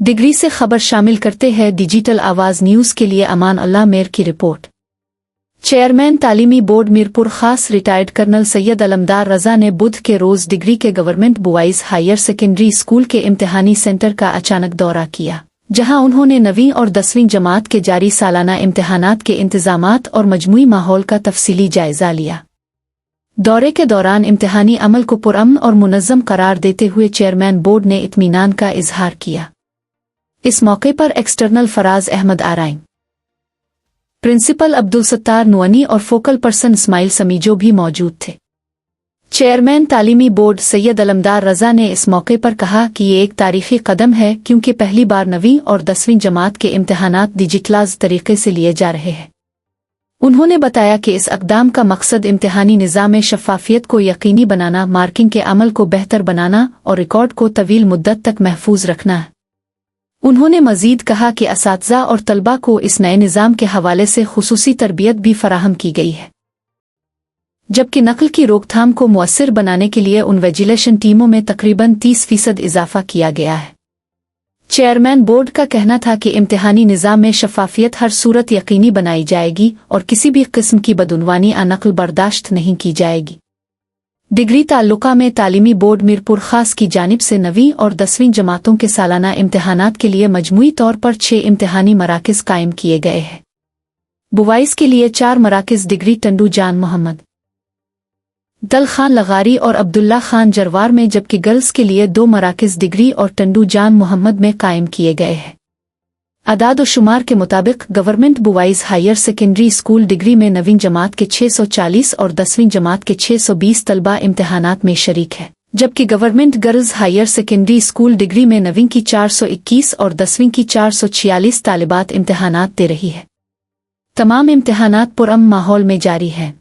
Degree से खबर शामिल करते हैं डिजिटल आवाज़ न्यूज़ के लिए अमान अल्लाह मेर की रिपोर्ट। चेयरमैन तालीमी board Mirpur Khas retired colonel Syed Alamdar Raza ने बुध के रोज़ डिग्री के government boys higher secondary school के इम्तिहानी सेंटर का अचानक दौरा किया, जहां उन्होंने 9वीं और 10वीं जमात के जारी सालाना इम्तिहानात के इंतजामात और मजमूई माहौल का तफसीली जायजा लिया। दौरे के दौरान इम्तिहानी अमल को पुरअमन और मुनज़्ज़म करार देते हुए चेयरमैन बोर्ड ने इत्मीनान का इजहार किया। इस मौके पर एक्सटर्नल फराज अहमद आराइन, प्रिंसिपल अब्दुल सत्तार नुअनी और फोकल पर्सन इस्माइल समीजो भी मौजूद थे। चेयरमैन तालीमी बोर्ड सैयद अलमदार रज़ा ने इस मौके पर कहा कि ये एक तारीखी कदम है, क्योंकि पहली बार 9वीं और 10वीं जमात के इम्तिहानात डिजिटलाइज्ड तरीके से लिए जा रहे हैं। उन्होंने बताया कि इस अक़दाम का मकसद इम्तिहानी निज़ाम में शफ़ाफ़ियत को यकीनी बनाना, मार्किंग के अमल को बेहतर बनाना और रिकॉर्ड को तवील मुद्दत तक महफूज रखना है। उन्होंने मज़ीद कहा कि असातिज़ा और तलबा को इस नए निज़ाम के हवाले से खुसूसी तरबियत भी फराहम की गई है, जबकि नकल की रोकथाम को मुअस्सिर बनाने के लिए उन विजिलेशन टीमों में तकरीबन 30% इजाफा किया गया है। चेयरमैन बोर्ड का कहना था कि इम्तिहानी निज़ाम में शफ़ाफ़ियत हर सूरत यकीनी बनाई जाएगी और किसी भी किस्म की बदउनवानी या नकल बर्दाश्त नहीं की जाएगी। डिग्री ताल्लुका में तालीमी बोर्ड मीरपुर खास की जानिब से 9वीं और 10वीं जमातों के सालाना इम्तिहानात के लिए मजमूई तौर पर 6 इम्तिहानी मराकिज़ कायम किए गए हैं। बुवाइस के लिए 4 मराकिज़ डिग्री टंडू जान मोहम्मद, दल खान लगारी और अब्दुल्ला खान जरवार में, जबकि गर्ल्स के लिए 2 मराकिज़ डिग्री और टंडू जान मोहम्मद में कायम किए गए हैं। अदाद व शुमार के मुताबिक government boys higher secondary school Digri में 9वीं जमात के 640 और 10वीं जमात के 620 तलबा इम्तिहानात में शरीक है, जबकि government girls higher secondary school Digri में 9वीं की 421 और 10वीं की 446 तालिबात इम्तिहानात दे रही है। तमाम इम्तिहानात पुरअमन माहौल में जारी हैं।